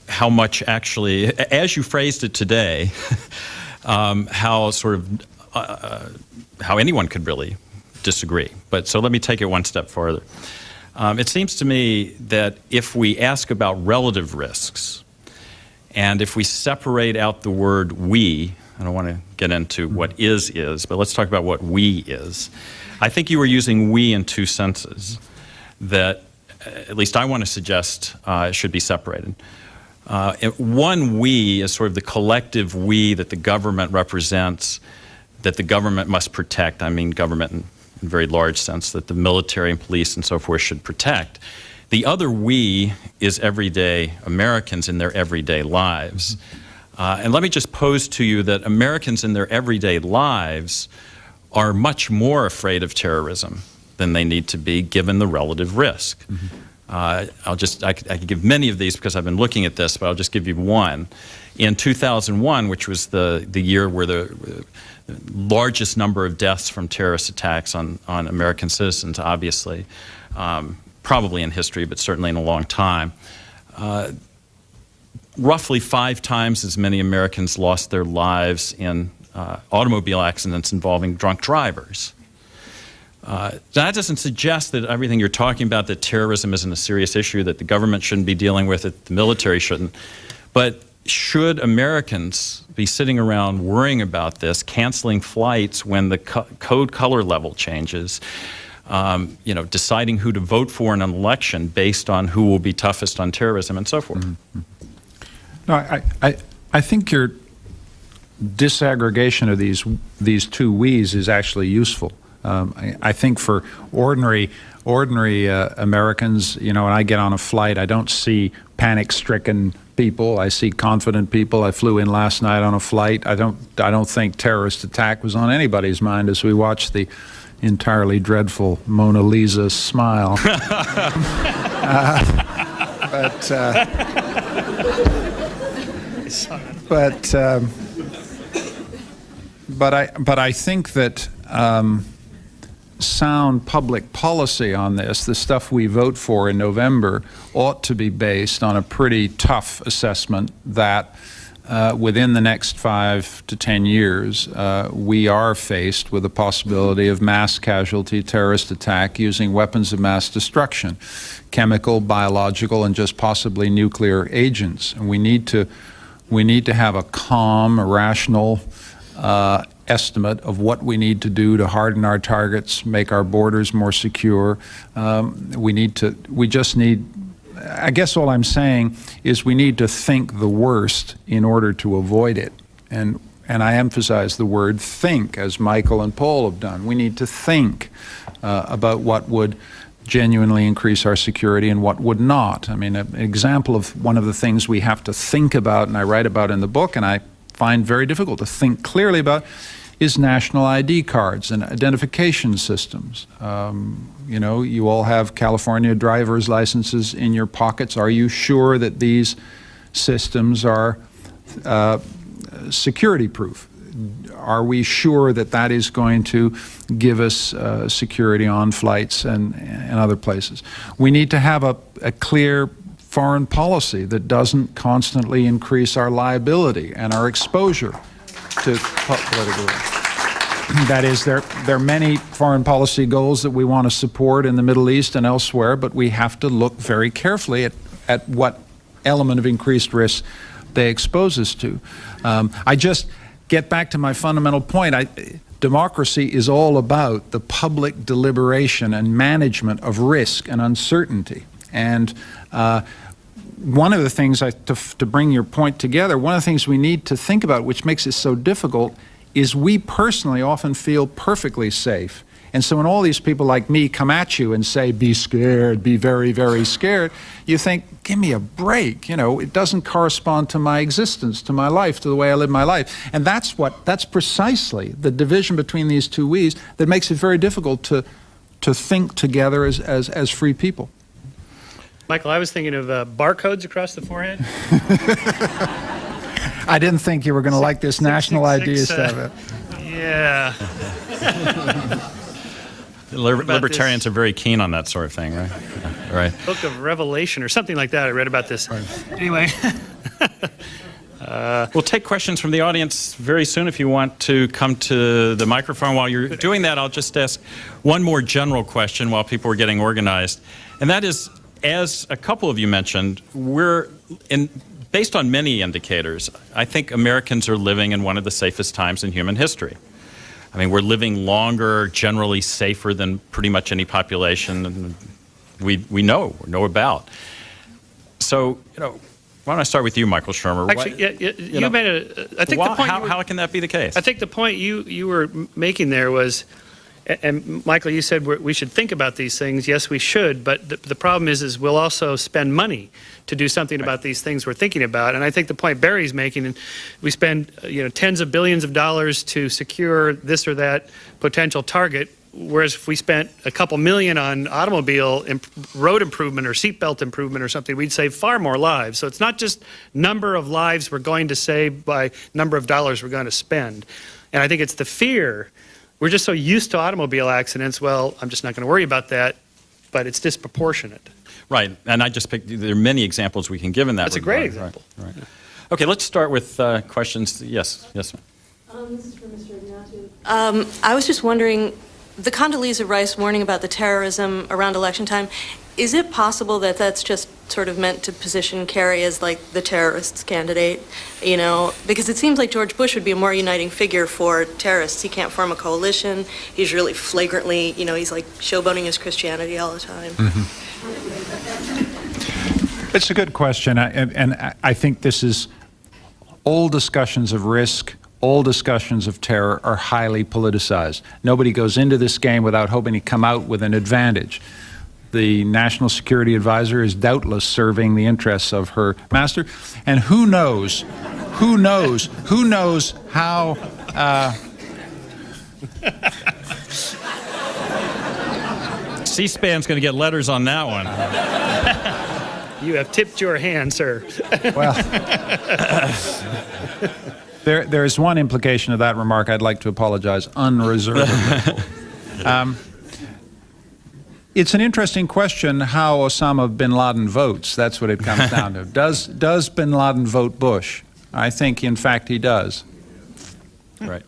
how much actually, as you phrased it today, how sort of, how anyone could really disagree. But so let me take it one step further. It seems to me that if we ask about relative risks, and if we separate out the word we, I don't want to get into what is, but let's talk about what we is. I think you were using we in two senses that, at least I want to suggest, should be separated. One we is sort of the collective we that the government represents, that the government must protect. I mean government in a very large sense, that the military and police and so forth should protect. The other we is everyday Americans in their everyday lives. And let me just pose to you that Americans in their everyday lives are much more afraid of terrorism than they need to be given the relative risk. I could give many of these because I've been looking at this, but I'll just give you one. In 2001, which was the year where the largest number of deaths from terrorist attacks on American citizens, obviously, probably in history, but certainly in a long time, roughly 5 times as many Americans lost their lives in automobile accidents involving drunk drivers. That doesn't suggest that everything you're talking about, that terrorism isn't a serious issue, that the government shouldn't be dealing with it, the military shouldn't. But should Americans be sitting around worrying about this, canceling flights when the code color level changes, you know, deciding who to vote for in an election based on who will be toughest on terrorism and so forth? No, I think your disaggregation of these two we's is actually useful. I think for ordinary Americans, you know, when I get on a flight, I don't see panic-stricken people. I see confident people. I flew in last night on a flight. I don't think terrorist attack was on anybody's mind as we watched the entirely dreadful Mona Lisa smile. But I think that sound public policy on this, the stuff we vote for in November, ought to be based on a pretty tough assessment that within the next 5 to 10 years, we are faced with the possibility of mass casualty terrorist attack using weapons of mass destruction, chemical, biological, and just possibly nuclear agents. And we need to have a calm, rational estimate of what we need to do to harden our targets, make our borders more secure. I guess all I'm saying is we need to think the worst in order to avoid it. And I emphasize the word think, as Michael and Paul have done. We need to think about what would genuinely increase our security and what would not. I mean, an example of one of the things we have to think about, and I write about in the book, and I find very difficult to think clearly about, is national ID cards and identification systems. You know, you all have California driver's licenses in your pockets. Are you sure that these systems are security proof? Are we sure that that is going to give us security on flights and other places? We need to have a clear foreign policy that doesn't constantly increase our liability and our exposure to political risk. That is, there are many foreign policy goals that we want to support in the Middle East and elsewhere, but we have to look very carefully at what element of increased risk they expose us to. I just get back to my fundamental point. Democracy is all about the public deliberation and management of risk and uncertainty. And one of the things, to bring your point together, one of the things we need to think about, which makes it so difficult, is we personally often feel perfectly safe. And so when all these people like me come at you and say, be scared, be very, very scared, you think, give me a break. You know, it doesn't correspond to my existence, to my life, to the way I live my life. And that's precisely the division between these two we's that makes it very difficult to think together as free people. Michael, I was thinking of barcodes across the forehead. I didn't think you were going to like this national ID stuff. Yeah. Libertarians are very keen on that sort of thing, right? Yeah, right. Book of Revelation or something like that. I read about this. Right. Anyway. We'll take questions from the audience very soon if you want to come to the microphone. While you're doing that, I'll just ask one more general question while people are getting organized. And that is, as a couple of you mentioned, based on many indicators, I think Americans are living in one of the safest times in human history. I mean, we're living longer, generally safer than pretty much any population we know about. So, you know, why don't I start with you, Michael Shermer? Actually, you made a. I think the point. How can that be the case? I think the point you were making there was, and Michael, you said we should think about these things. Yes, we should. But the problem is we'll also spend money to do something about these things we're thinking about. And I think the point Barry's making, and we spend tens of billions of dollars to secure this or that potential target, whereas if we spent a couple million on automobile road improvement or seatbelt improvement or something, we'd save far more lives. So it's not just number of lives we're going to save by number of dollars we're going to spend. And I think it's the fear. We're just so used to automobile accidents. Well, I'm just not going to worry about that, but it's disproportionate. Right, and I just picked, there are many examples we can give in that That's regard. A great example. Right. Okay, let's start with questions. Yes, yes. This is for Mr. Ignatius. I was just wondering, the Condoleezza Rice warning about the terrorism around election time, is it possible that that's just sort of meant to position Kerry as like the terrorists candidate, because it seems like George Bush would be a more uniting figure for terrorists. He can't form a coalition. He's really flagrantly, he's like showboating his Christianity all the time. Mm-hmm. It's a good question, and I think this is, all discussions of risk, all discussions of terror are highly politicized. Nobody goes into this game without hoping to come out with an advantage. The National Security Advisor is doubtless serving the interests of her master, and who knows how C-SPAN's going to get letters on that one. You have tipped your hand, sir. Well, there is one implication of that remark I'd like to apologize unreservedly. It's an interesting question how Osama bin Laden votes. That's what it comes down to. Does bin Laden vote Bush? I think, in fact, he does. Right.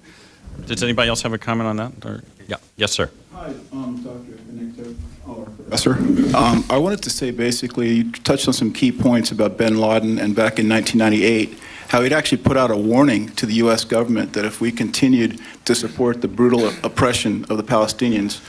Does anybody else have a comment on that? Or, yeah. Yes, sir. Hi, Dr. Benedicto, Professor. I wanted to say, basically, you touched on some key points about bin Laden, and back in 1998, how he'd actually put out a warning to the U.S. government that if we continued to support the brutal oppression of the Palestinians,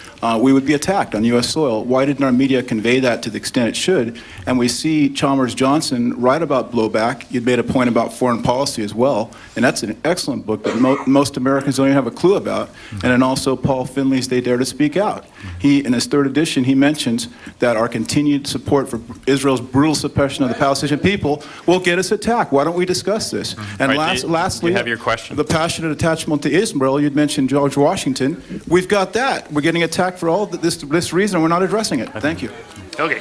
we would be attacked on U.S. soil. Why didn't our media convey that to the extent it should? And we see Chalmers Johnson write about blowback. You'd made a point about foreign policy as well, and that's an excellent book that most Americans don't even have a clue about. And then also Paul Finley's They Dare to Speak Out. He, in his third edition, he mentions that our continued support for Israel's brutal suppression of the Palestinian people will get us attacked. Why don't we discuss this? And Right, lastly, you have your question. The passionate attachment to Israel. You'd mentioned George Washington. We've got that. We're getting attacked for all this reason, and we're not addressing it. Thank you. Okay.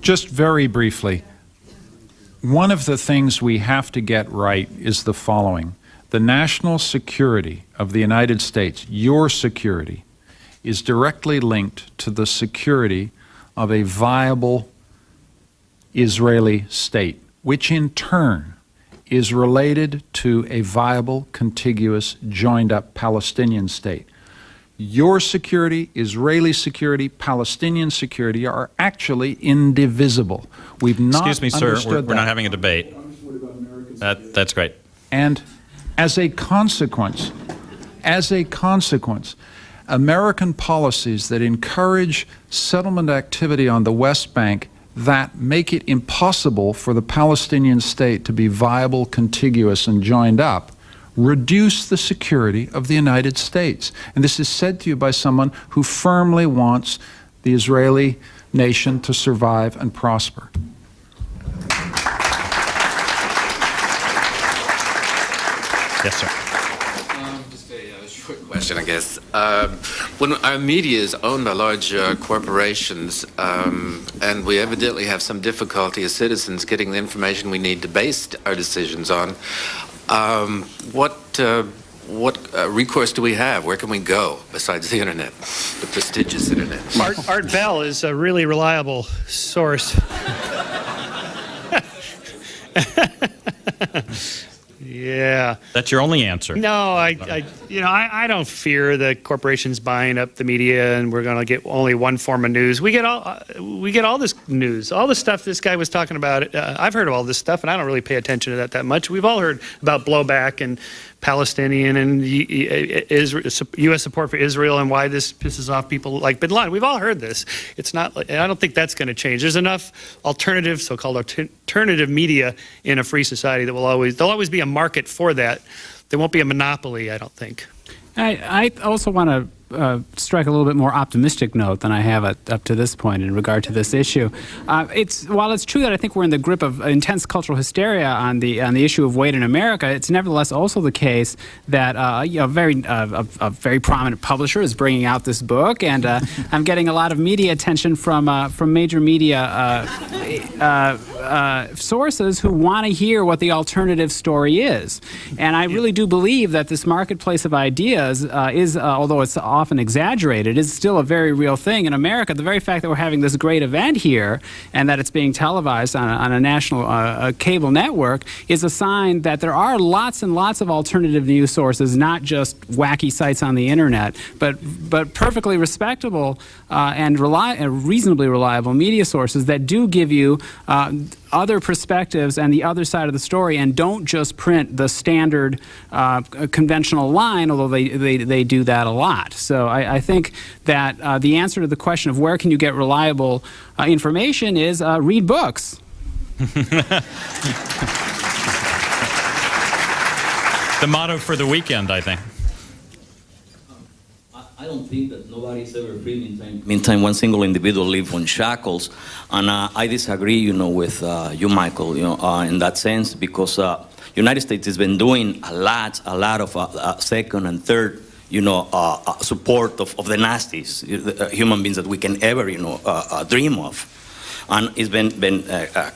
Just very briefly, one of the things we have to get right is the following. The national security of the United States, your security, is directly linked to the security of a viable Israeli state, which in turn is related to a viable, contiguous, joined-up Palestinian state. Your security, Israeli security, Palestinian security are actually indivisible. We've not Excuse me, sir. understood We're not that. having a debate. That's great. And as a consequence, American policies that encourage settlement activity on the West Bank that make it impossible for the Palestinian state to be viable, contiguous, and joined up reduce the security of the United States. And this is said to you by someone who firmly wants the Israeli nation to survive and prosper. Yes, sir. Just a short question, I guess. When our media is owned by large corporations, and we evidently have some difficulty as citizens getting the information we need to base our decisions on, what recourse do we have? Where can we go besides the internet, the prestigious internet? Art Bell is a really reliable source. Yeah. That's your only answer. No, I don't fear the corporations buying up the media, and we're going to get only one form of news. We get all this news, all the stuff this guy was talking about. I've heard of all this stuff, and I don't really pay attention to that much. We've all heard about blowback and Palestinian and U.S. support for Israel and why this pisses off people like bin Laden. We've all heard this. It's not. I don't think that's going to change. There's enough alternative, so-called alternative media in a free society that there'll always be a market for that. There won't be a monopoly, I don't think. I also want to strike a little bit more optimistic note than I have up to this point in regard to this issue. While it's true that I think we're in the grip of intense cultural hysteria on the issue of weight in America, it's nevertheless also the case that a very prominent publisher is bringing out this book, and I'm getting a lot of media attention from major media sources who want to hear what the alternative story is. And I really do believe that this marketplace of ideas is, although it's often exaggerated, is still a very real thing in America. The very fact that we're having this great event here and that it's being televised on a national cable network is a sign that there are lots and lots of alternative news sources, not just wacky sites on the internet, but perfectly respectable and reasonably reliable media sources that do give you other perspectives and the other side of the story, and don't just print the standard conventional line, although they do that a lot. So I think that the answer to the question of where can you get reliable information is read books. The motto for the weekend, I think. I don't think that nobody's ever free. Meantime, one single individual lives on shackles, and I disagree, with you, Michael, in that sense, because United States has been doing a lot of second and third, support of the nasties, human beings that we can ever, dream of, and it's been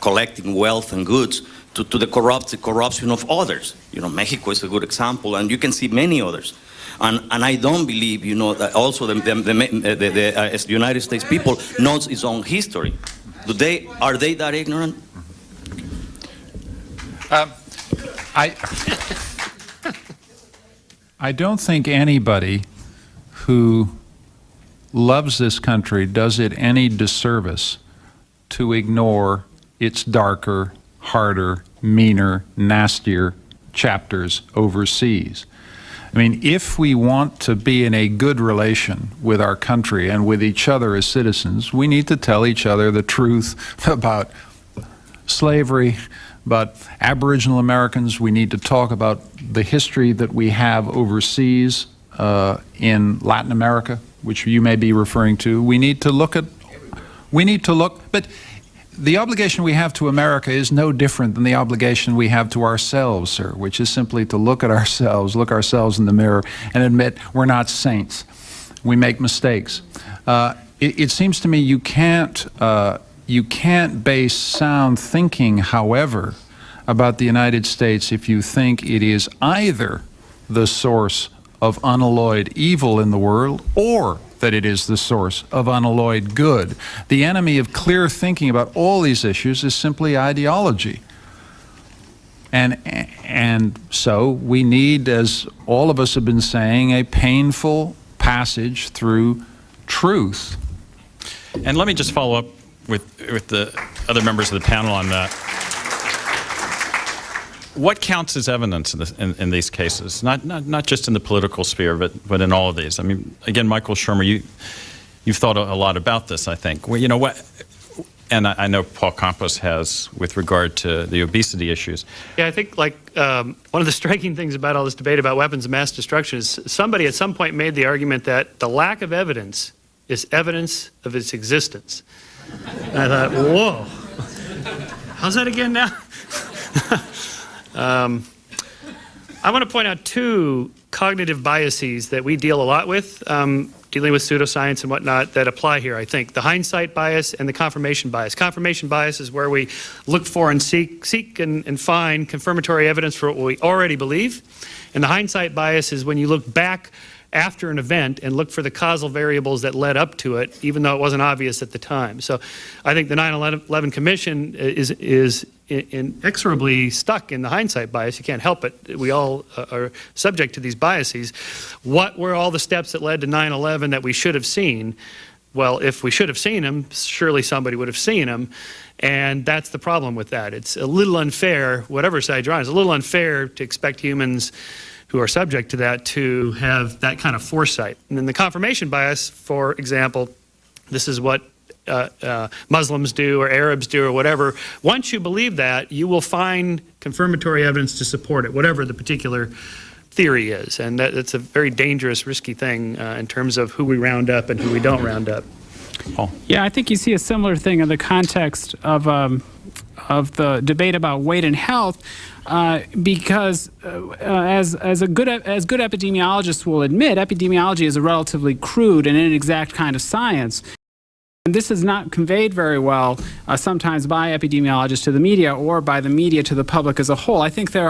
collecting wealth and goods to the corruption of others. Mexico is a good example, and you can see many others. And I don't believe, that also the United States people knows its own history. Are they that ignorant? I don't think anybody who loves this country does it any disservice to ignore its darker, harder, meaner, nastier chapters overseas. I mean, if we want to be in a good relation with our country and with each other as citizens, we need to tell each other the truth about slavery, about Aboriginal Americans. We need to talk about the history that we have overseas in Latin America, which you may be referring to. We need to look, but the obligation we have to America is no different than the obligation we have to ourselves, sir, which is simply to look ourselves in the mirror and admit we're not saints. We make mistakes. It seems to me you can't base sound thinking, however, about the United States if you think it is either the source of unalloyed evil in the world or that it is the source of unalloyed good. The enemy of clear thinking about all these issues is simply ideology. And so we need, as all of us have been saying, a painful passage through truth. And let me just follow up with the other members of the panel on that. What counts as evidence in these cases? Not just in the political sphere, but in all of these. I mean, again, Michael Shermer, you've thought a lot about this, I think. Well, you know what, and I know Paul Campos has with regard to the obesity issues. Yeah, I think one of the striking things about all this debate about weapons of mass destruction is somebody at some point made the argument that the lack of evidence is evidence of its existence. And I thought, whoa, how's that again now? I want to point out two cognitive biases that we deal a lot with, dealing with pseudoscience and whatnot, that apply here, I think. The hindsight bias and the confirmation bias. Confirmation bias is where we look for and seek and find confirmatory evidence for what we already believe. And the hindsight bias is when you look back after an event and look for the causal variables that led up to it, even though it wasn't obvious at the time. So I think the 9/11 Commission is inexorably stuck in the hindsight bias. You can't help it. We all are subject to these biases. What were all the steps that led to 9/11 that we should have seen? Well, if we should have seen them, surely somebody would have seen them. And that's the problem with that. It's a little unfair, whatever side you're on, it's a little unfair to expect humans who are subject to that to have that kind of foresight. And then the confirmation bias, for example, this is what Muslims do or Arabs do or whatever. Once you believe that, you will find confirmatory evidence to support it, whatever the particular theory is. And that's a very dangerous, risky thing in terms of who we round up and who we don't round up. Paul? Yeah, I think you see a similar thing in the context of the debate about weight and health, because as good epidemiologists will admit, epidemiology is a relatively crude and inexact kind of science. And this is not conveyed very well sometimes by epidemiologists to the media or by the media to the public as a whole. I think there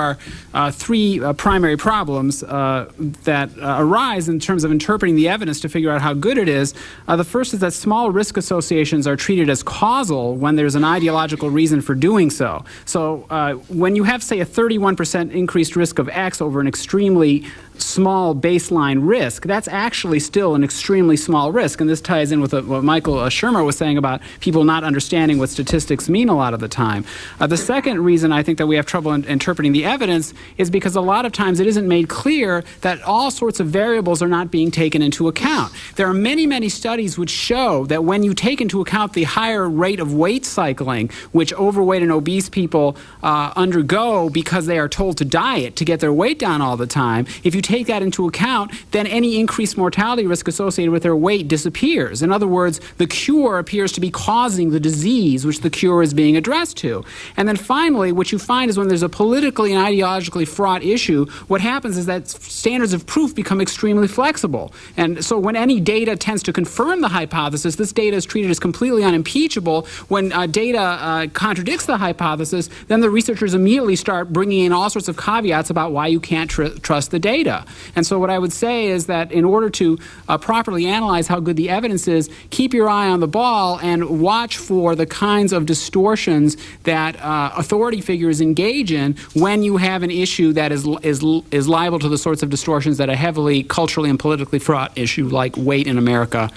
are three primary problems that arise in terms of interpreting the evidence to figure out how good it is. The first is that small risk associations are treated as causal when there's an ideological reason for doing so. So when you have, say, a 31% increased risk of X over an extremely small baseline risk, that's actually still an extremely small risk. And this ties in with what Michael Shermer was saying about people not understanding what statistics mean a lot of the time. The second reason I think that we have trouble interpreting the evidence is because a lot of times it isn't made clear that all sorts of variables are not being taken into account. There are many, many studies which show that when you take into account the higher rate of weight cycling, which overweight and obese people undergo because they are told to diet to get their weight down all the time, if you take that into account, then any increased mortality risk associated with their weight disappears. In other words, the cure appears to be causing the disease which the cure is being addressed to. And then finally, what you find is when there's a politically and ideologically fraught issue, what happens is that standards of proof become extremely flexible. And so when any data tends to confirm the hypothesis, this data is treated as completely unimpeachable. When data contradicts the hypothesis, then the researchers immediately start bringing in all sorts of caveats about why you can't trust the data. data. And so what I would say is that in order to properly analyze how good the evidence is, keep your eye on the ball and watch for the kinds of distortions that authority figures engage in when you have an issue that is liable to the sorts of distortions that a heavily culturally and politically fraught issue like weight in America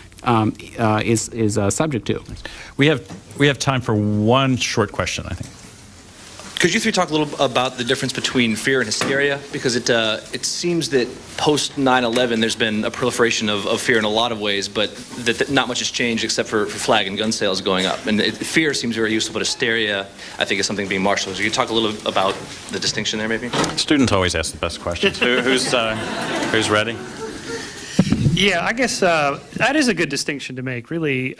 is subject to. We have time for one short question, I think. Could you three talk a little about the difference between fear and hysteria? Because it seems that post 9/11 there's been a proliferation of fear in a lot of ways, but that not much has changed except for flag and gun sales going up. And fear seems very useful, but hysteria, I think, is something being marshaled. So you could talk a little about the distinction there, maybe? Students always ask the best questions. Who's ready? Yeah, I guess that is a good distinction to make, really.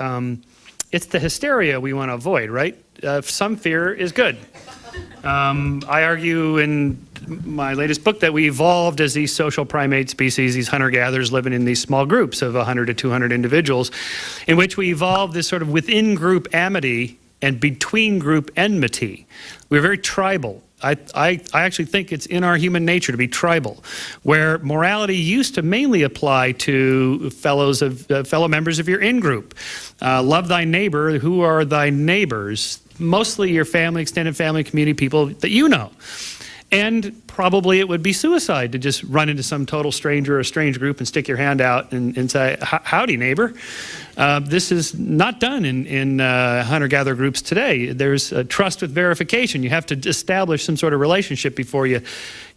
It's the hysteria we want to avoid, right? Some fear is good. I argue in my latest book that we evolved as these social primate species, these hunter-gatherers living in these small groups of 100 to 200 individuals, in which we evolved this sort of within-group amity and between-group enmity. We're very tribal. I actually think it's in our human nature to be tribal, where morality used to mainly apply to fellow members of your in-group. Love thy neighbor. Who are thy neighbors? Mostly your family, extended family, community, people that you know. And probably it would be suicide to just run into some total stranger or a strange group and stick your hand out and say, howdy, neighbor. This is not done in hunter-gatherer groups today. There's trust with verification. You have to establish some sort of relationship before you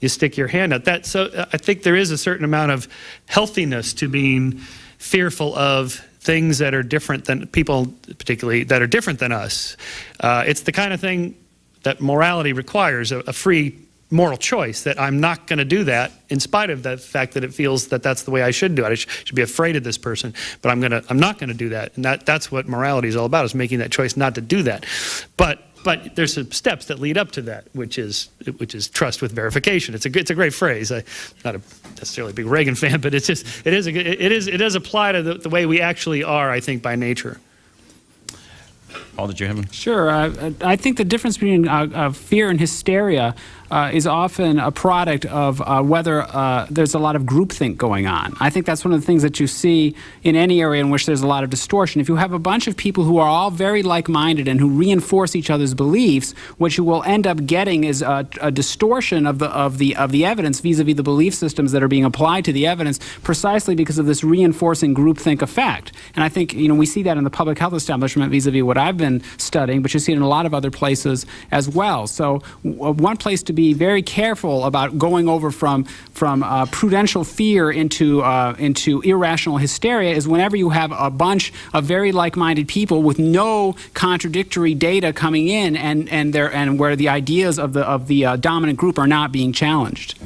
stick your hand out. So I think there is a certain amount of healthiness to being fearful of things that are different than people, particularly that are different than us. It's the kind of thing that morality requires, a free moral choice, that I'm not going to do that in spite of the fact that it feels that that's the way I should do it. I should be afraid of this person, but I'm not going to do that. And that's what morality is all about, is making that choice not to do that. But there's some steps that lead up to that, which is trust with verification. It's a great phrase. I'm not necessarily a big Reagan fan, but it does apply to the way we actually are, I think, by nature. Paul, did you have one? Sure. I think the difference between fear and hysteria is often a product of whether there's a lot of groupthink going on. I think that's one of the things that you see in any area in which there's a lot of distortion. If you have a bunch of people who are all very like-minded and who reinforce each other's beliefs, what you will end up getting is a distortion of the evidence vis-a-vis the belief systems that are being applied to the evidence, precisely because of this reinforcing groupthink effect. And I think we see that in the public health establishment vis-a-vis what I've been studying, but you see it in a lot of other places as well. So one place to be very careful about going over from prudential fear into irrational hysteria is whenever you have a bunch of very like-minded people with no contradictory data coming in and where the ideas of the dominant group are not being challenged.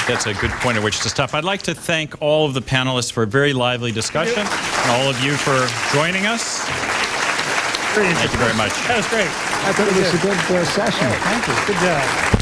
That's a good point at which to stop. I'd like to thank all of the panelists for a very lively discussion, and all of you for joining us. Thank you very much. That was great. I thought it was a good session. Thank you. Good job.